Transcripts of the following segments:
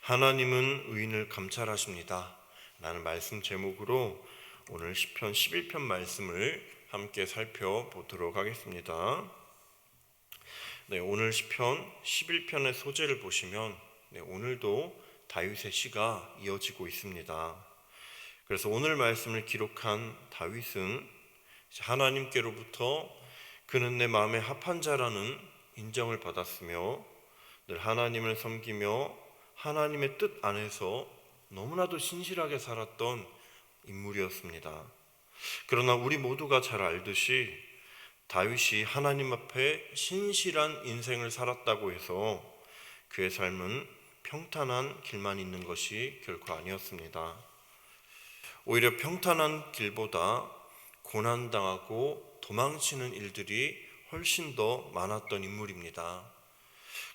하나님은 의인을 감찰하십니다. 라는 말씀 제목으로 오늘 시편 11편 말씀을 함께 살펴보도록 하겠습니다. 오늘 시편 11편의 소재를 보시면 오늘도 다윗의 시가 이어지고 있습니다. 그래서 오늘 말씀을 기록한 다윗은 하나님께로부터 그는 내 마음에 합한 자라는 인정을 받았으며 늘 하나님을 섬기며 하나님의 뜻 안에서 너무나도 신실하게 살았던 인물이었습니다. 그러나 우리 모두가 잘 알듯이 다윗이 하나님 앞에 신실한 인생을 살았다고 해서 그의 삶은 평탄한 길만 있는 것이 결코 아니었습니다. 오히려 평탄한 길보다 고난당하고 도망치는 일들이 훨씬 더 많았던 인물입니다.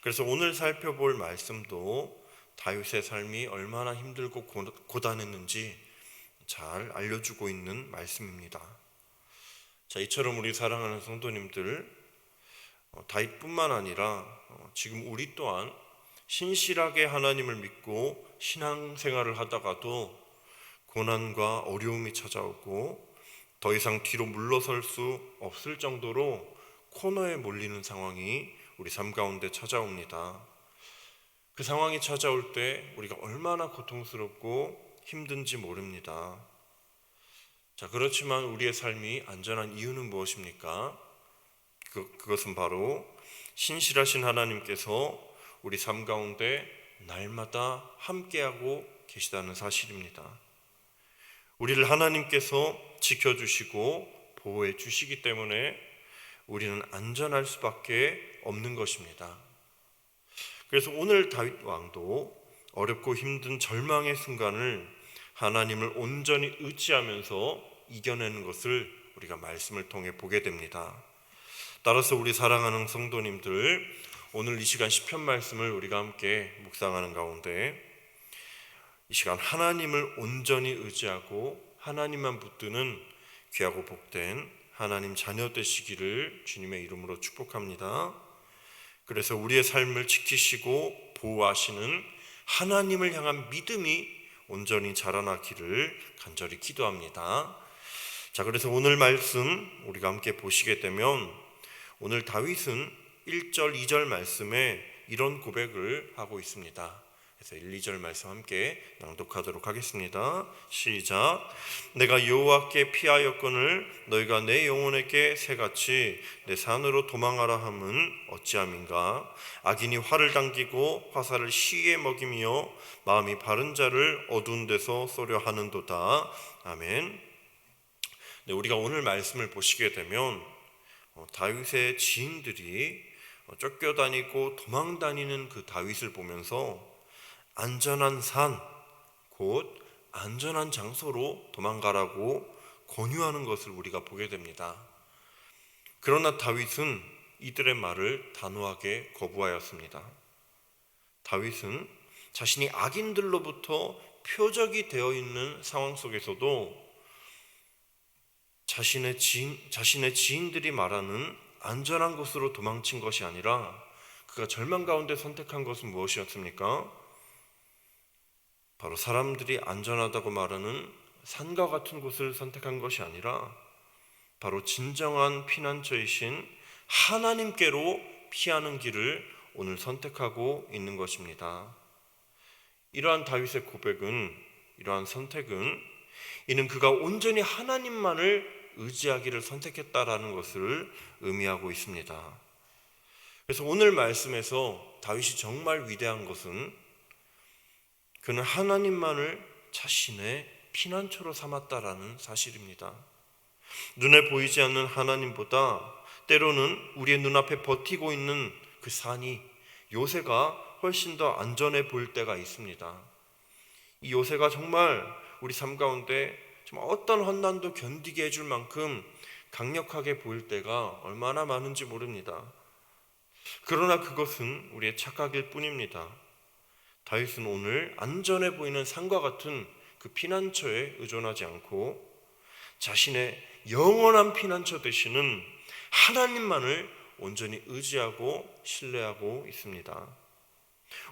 그래서 오늘 살펴볼 말씀도 다윗의 삶이 얼마나 힘들고 고단했는지 잘 알려주고 있는 말씀입니다. 이처럼 우리 사랑하는 성도님들, 다윗뿐만 아니라 지금 우리 또한 신실하게 하나님을 믿고 신앙생활을 하다가도 고난과 어려움이 찾아오고 더 이상 뒤로 물러설 수 없을 정도로 코너에 몰리는 상황이 우리 삶 가운데 찾아옵니다. 그 상황이 찾아올 때 우리가 얼마나 고통스럽고 힘든지 모릅니다. 그렇지만 우리의 삶이 안전한 이유는 무엇입니까? 그것은 바로 신실하신 하나님께서 우리 삶 가운데 날마다 함께하고 계시다는 사실입니다. 우리를 하나님께서 지켜주시고 보호해 주시기 때문에 우리는 안전할 수밖에 없는 것입니다. 그래서 오늘 다윗 왕도 어렵고 힘든 절망의 순간을 하나님을 온전히 의지하면서 이겨내는 것을 우리가 말씀을 통해 보게 됩니다. 따라서 우리 사랑하는 성도님들, 오늘 이 시간 시편 말씀을 우리가 함께 묵상하는 가운데 이 시간 하나님을 온전히 의지하고 하나님만 붙드는 귀하고 복된 하나님 자녀 되시기를 주님의 이름으로 축복합니다. 그래서 우리의 삶을 지키시고 보호하시는 하나님을 향한 믿음이 온전히 자라나기를 간절히 기도합니다. 그래서 오늘 말씀 우리가 함께 보시게 되면 오늘 다윗은 1절, 2절 말씀에 이런 고백을 하고 있습니다. 그래서 1, 2절 말씀 함께 낭독하도록 하겠습니다. 시작. 내가 여호와께 피하였거늘 너희가 내 영혼에게 새같이 내 산으로 도망하라 함은 어찌함인가. 악인이 활을 당기고 화살을 시에 먹이며 마음이 바른 자를 어두운 데서 쏘려 하는도다. 아멘. 우리가 오늘 말씀을 보시게 되면 다윗의 지인들이 쫓겨다니고 도망다니는 그 다윗을 보면서 안전한 산, 곧 안전한 장소로 도망가라고 권유하는 것을 우리가 보게 됩니다. 그러나 다윗은 이들의 말을 단호하게 거부하였습니다. 다윗은 자신이 악인들로부터 표적이 되어 있는 상황 속에서도 자신의 지인들이 말하는 안전한 곳으로 도망친 것이 아니라 그가 절망 가운데 선택한 것은 무엇이었습니까? 바로 사람들이 안전하다고 말하는 산과 같은 곳을 선택한 것이 아니라 바로 진정한 피난처이신 하나님께로 피하는 길을 오늘 선택하고 있는 것입니다. 이러한 다윗의 고백은, 이러한 선택은 이는 그가 온전히 하나님만을 의지하기를 선택했다라는 것을 의미하고 있습니다. 그래서 오늘 말씀에서 다윗이 정말 위대한 것은 그는 하나님만을 자신의 피난처로 삼았다라는 사실입니다. 눈에 보이지 않는 하나님보다 때로는 우리의 눈앞에 버티고 있는 그 산이, 요새가 훨씬 더 안전해 보일 때가 있습니다. 이 요새가 정말 우리 삶 가운데 정말 어떤 환난도 견디게 해줄 만큼 강력하게 보일 때가 얼마나 많은지 모릅니다. 그러나 그것은 우리의 착각일 뿐입니다. 다윗은 오늘 안전해 보이는 산과 같은 그 피난처에 의존하지 않고 자신의 영원한 피난처 되시는 하나님만을 온전히 의지하고 신뢰하고 있습니다.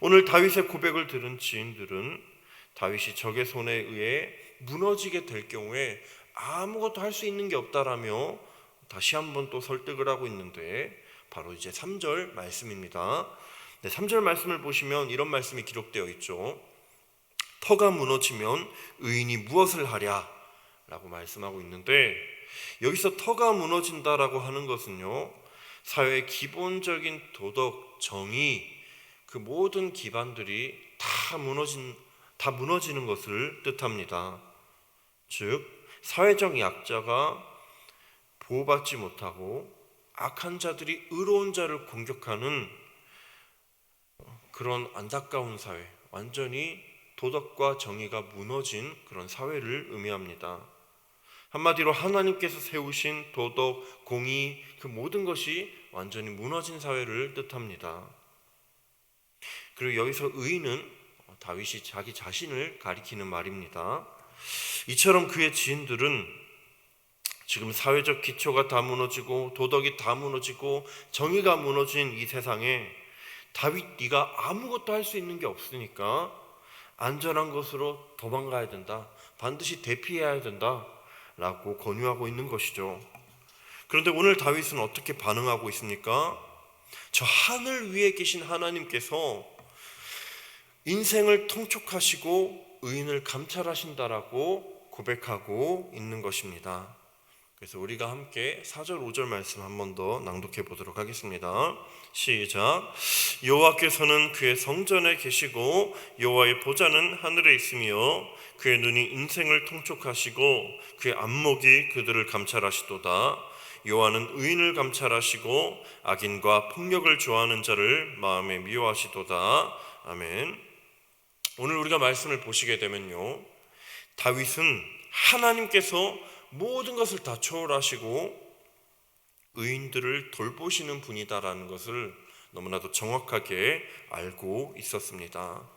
오늘 다윗의 고백을 들은 지인들은 다윗이 적의 손에 의해 무너지게 될 경우에 아무것도 할 수 있는 게 없다라며 다시 한번 또 설득을 하고 있는데, 바로 이제 3절 말씀입니다. 3절 말씀을 보시면 이런 말씀이 기록되어 있죠. 터가 무너지면 의인이 무엇을 하랴 라고 말씀하고 있는데, 여기서 터가 무너진다라고 하는 것은요, 사회의 기본적인 도덕, 정의, 그 모든 기반들이 다 무너지는 것을 뜻합니다. 즉 사회적 약자가 보호받지 못하고 악한 자들이 의로운 자를 공격하는 그런 안타까운 사회, 완전히 도덕과 정의가 무너진 그런 사회를 의미합니다. 한마디로 하나님께서 세우신 도덕, 공의, 그 모든 것이 완전히 무너진 사회를 뜻합니다. 그리고 여기서 의인은 다윗이 자기 자신을 가리키는 말입니다. 이처럼 그의 지인들은 지금 사회적 기초가 다 무너지고 도덕이 다 무너지고 정의가 무너진 이 세상에 다윗, 네가 아무것도 할 수 있는 게 없으니까 안전한 곳으로 도망가야 된다, 반드시 대피해야 된다 라고 권유하고 있는 것이죠. 그런데 오늘 다윗은 어떻게 반응하고 있습니까? 저 하늘 위에 계신 하나님께서 인생을 통촉하시고 의인을 감찰하신다라고 고백하고 있는 것입니다. 그래서 우리가 함께 4절 5절 말씀 한 번 더 낭독해 보도록 하겠습니다. 시작. 여호와께서는 그의 성전에 계시고 여호와의 보좌는 하늘에 있으며 그의 눈이 인생을 통촉하시고 그의 안목이 그들을 감찰하시도다. 여호와는 의인을 감찰하시고 악인과 폭력을 좋아하는 자를 마음에 미워하시도다. 아멘. 오늘 우리가 말씀을 보시게 되면요, 다윗은 하나님께서 모든 것을 다 초월하시고 의인들을 돌보시는 분이다라는 것을 너무나도 정확하게 알고 있었습니다.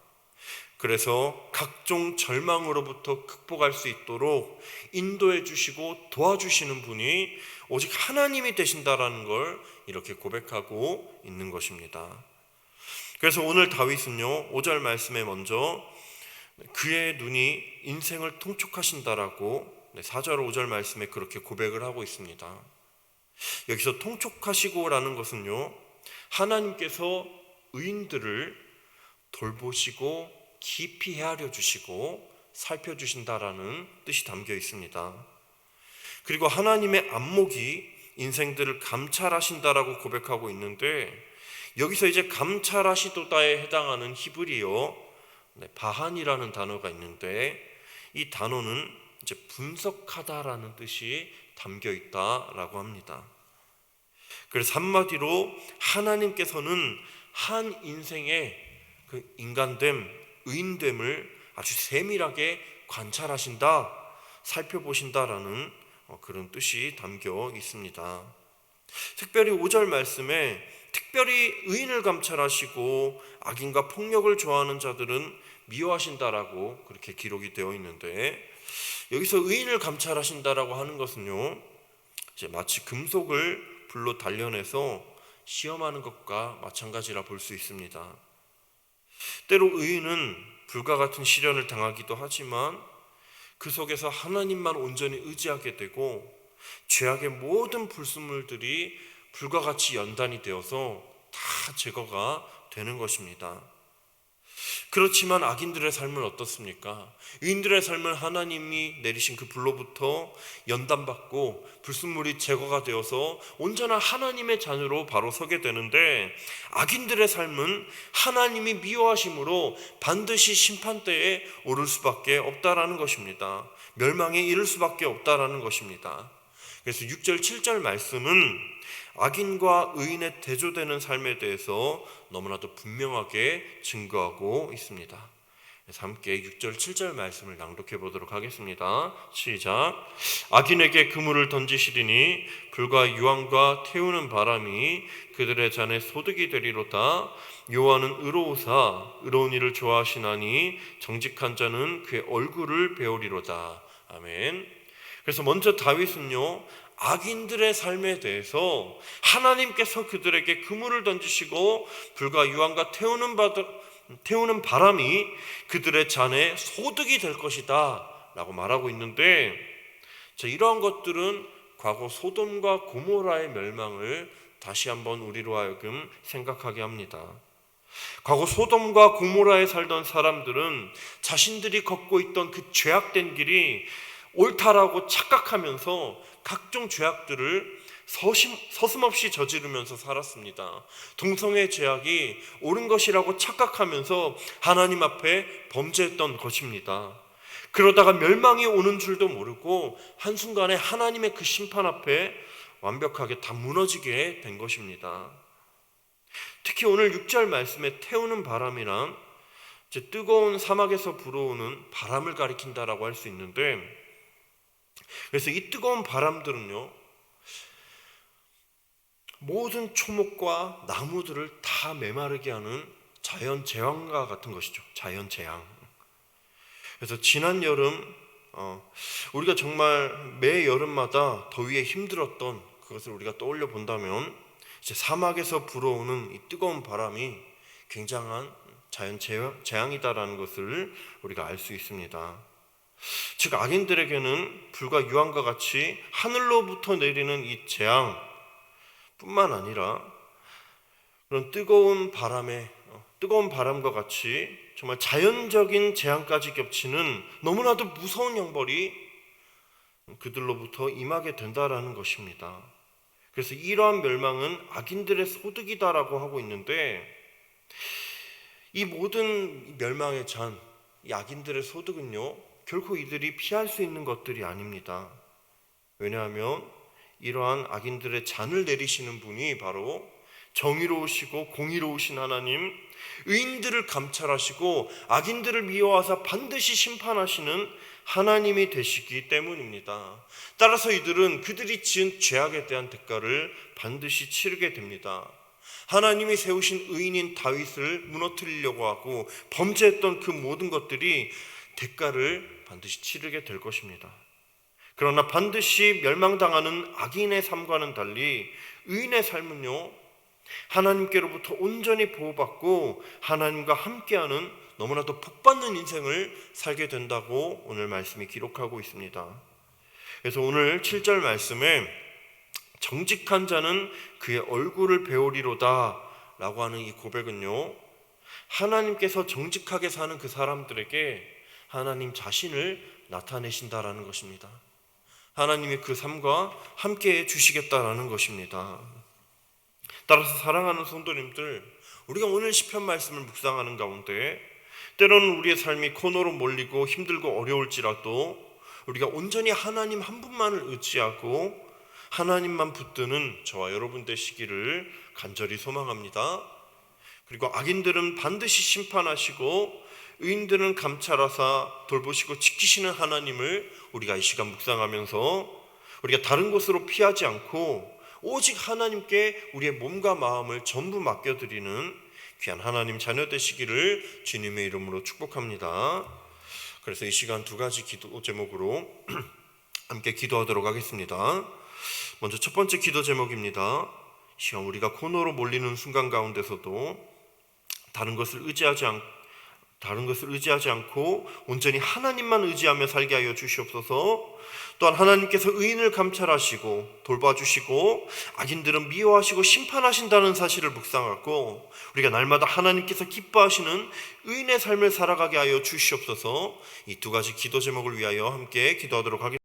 그래서 각종 절망으로부터 극복할 수 있도록 인도해 주시고 도와주시는 분이 오직 하나님이 되신다라는 걸 이렇게 고백하고 있는 것입니다. 그래서 오늘 다윗은요, 5절 말씀에 먼저 그의 눈이 인생을 통촉하신다라고 4절 5절 말씀에 그렇게 고백을 하고 있습니다. 여기서 통촉하시고라는 것은요, 하나님께서 의인들을 돌보시고 깊이 헤아려 주시고 살펴주신다라는 뜻이 담겨 있습니다. 그리고 하나님의 안목이 인생들을 감찰하신다라고 고백하고 있는데, 여기서 이제 감찰하시도다에 해당하는 히브리어 바한이라는 단어가 있는데, 이 단어는 이제 분석하다라는 뜻이 담겨 있다라고 합니다. 그래서 한마디로 하나님께서는 한 인생의 그 인간됨, 의인됨을 아주 세밀하게 관찰하신다, 살펴보신다라는 그런 뜻이 담겨 있습니다. 특별히 5절 말씀에 특별히 의인을 감찰하시고 악인과 폭력을 좋아하는 자들은 미워하신다라고 그렇게 기록이 되어 있는데, 여기서 의인을 감찰하신다라고 하는 것은요, 이제 마치 금속을 불로 단련해서 시험하는 것과 마찬가지라 볼 수 있습니다. 때로 의인은 불과 같은 시련을 당하기도 하지만 그 속에서 하나님만 온전히 의지하게 되고 죄악의 모든 불순물들이 불과 같이 연단이 되어서 다 제거가 되는 것입니다. 그렇지만 악인들의 삶은 어떻습니까? 의인들의 삶은 하나님이 내리신 그 불로부터 연단받고 불순물이 제거가 되어서 온전한 하나님의 자녀로 바로 서게 되는데, 악인들의 삶은 하나님이 미워하심으로 반드시 심판대에 오를 수밖에 없다라는 것입니다. 멸망에 이를 수밖에 없다라는 것입니다. 그래서 6절 7절 말씀은 악인과 의인의 대조되는 삶에 대해서 너무나도 분명하게 증거하고 있습니다. 그래서 함께 6절 7절 말씀을 낭독해 보도록 하겠습니다. 시작. 악인에게 그물을 던지시리니 불과 유황과 태우는 바람이 그들의 잔에 소득이 되리로다. 여호와는 의로우사 의로운 일을 좋아하시나니 정직한 자는 그의 얼굴을 배우리로다. 아멘. 그래서 먼저 다윗은요, 악인들의 삶에 대해서 하나님께서 그들에게 그물을 던지시고 불과 유황과 태우는 태우는 바람이 그들의 잔에 소득이 될 것이다 라고 말하고 있는데, 이러한 것들은 과거 소돔과 고모라의 멸망을 다시 한번 우리로 하여금 생각하게 합니다. 과거 소돔과 고모라에 살던 사람들은 자신들이 걷고 있던 그 죄악된 길이 옳다라고 착각하면서 각종 죄악들을 서슴없이 저지르면서 살았습니다. 동성애 죄악이 옳은 것이라고 착각하면서 하나님 앞에 범죄했던 것입니다. 그러다가 멸망이 오는 줄도 모르고 한순간에 하나님의 그 심판 앞에 완벽하게 다 무너지게 된 것입니다. 특히 오늘 6절 말씀에 태우는 바람이란 뜨거운 사막에서 불어오는 바람을 가리킨다라고 할 수 있는데, 그래서 이 뜨거운 바람들은요, 모든 초목과 나무들을 다 메마르게 하는 자연 재앙과 같은 것이죠. 자연 재앙. 그래서 지난 여름 우리가 정말 매 여름마다 더위에 힘들었던 그것을 우리가 떠올려 본다면, 이제 사막에서 불어오는 이 뜨거운 바람이 굉장한 자연 재앙이다라는 것을 우리가 알 수 있습니다. 즉 악인들에게는 불과 유황과 같이 하늘로부터 내리는 이 재앙 뿐만 아니라 그런 뜨거운 바람과 같이 정말 자연적인 재앙까지 겹치는 너무나도 무서운 형벌이 그들로부터 임하게 된다라는 것입니다. 그래서 이러한 멸망은 악인들의 소득이다라고 하고 있는데, 이 모든 멸망의 잔, 이 악인들의 소득은요, 결코 이들이 피할 수 있는 것들이 아닙니다. 왜냐하면 이러한 악인들의 잔을 내리시는 분이 바로 정의로우시고 공의로우신 하나님, 의인들을 감찰하시고 악인들을 미워하사 반드시 심판하시는 하나님이 되시기 때문입니다. 따라서 이들은 그들이 지은 죄악에 대한 대가를 반드시 치르게 됩니다. 하나님이 세우신 의인인 다윗을 무너뜨리려고 하고 범죄했던 그 모든 것들이 대가를 반드시 치르게 될 것입니다. 그러나 반드시 멸망당하는 악인의 삶과는 달리 의인의 삶은요, 하나님께로부터 온전히 보호받고 하나님과 함께하는 너무나도 복받는 인생을 살게 된다고 오늘 말씀이 기록하고 있습니다. 그래서 오늘 7절 말씀에 정직한 자는 그의 얼굴을 배우리로다 라고 하는 이 고백은요, 하나님께서 정직하게 사는 그 사람들에게 하나님 자신을 나타내신다라는 것입니다. 하나님이 그 삶과 함께 해주시겠다라는 것입니다. 따라서 사랑하는 성도님들, 우리가 오늘 시편 말씀을 묵상하는 가운데 때로는 우리의 삶이 코너로 몰리고 힘들고 어려울지라도 우리가 온전히 하나님 한 분만을 의지하고 하나님만 붙드는 저와 여러분 되시기를 간절히 소망합니다. 그리고 악인들은 반드시 심판하시고 의인들은 감찰하사 돌보시고 지키시는 하나님을 우리가 이 시간 묵상하면서 우리가 다른 곳으로 피하지 않고 오직 하나님께 우리의 몸과 마음을 전부 맡겨드리는 귀한 하나님 자녀 되시기를 주님의 이름으로 축복합니다. 그래서 이 시간 두 가지 기도 제목으로 함께 기도하도록 하겠습니다. 먼저 첫 번째 기도 제목입니다. 이 시간 우리가 코너로 몰리는 순간 가운데서도 다른 것을 의지하지 않고 온전히 하나님만 의지하며 살게 하여 주시옵소서. 또한 하나님께서 의인을 감찰하시고 돌봐주시고 악인들은 미워하시고 심판하신다는 사실을 묵상하고 우리가 날마다 하나님께서 기뻐하시는 의인의 삶을 살아가게 하여 주시옵소서. 이 두 가지 기도 제목을 위하여 함께 기도하도록 하겠습니다.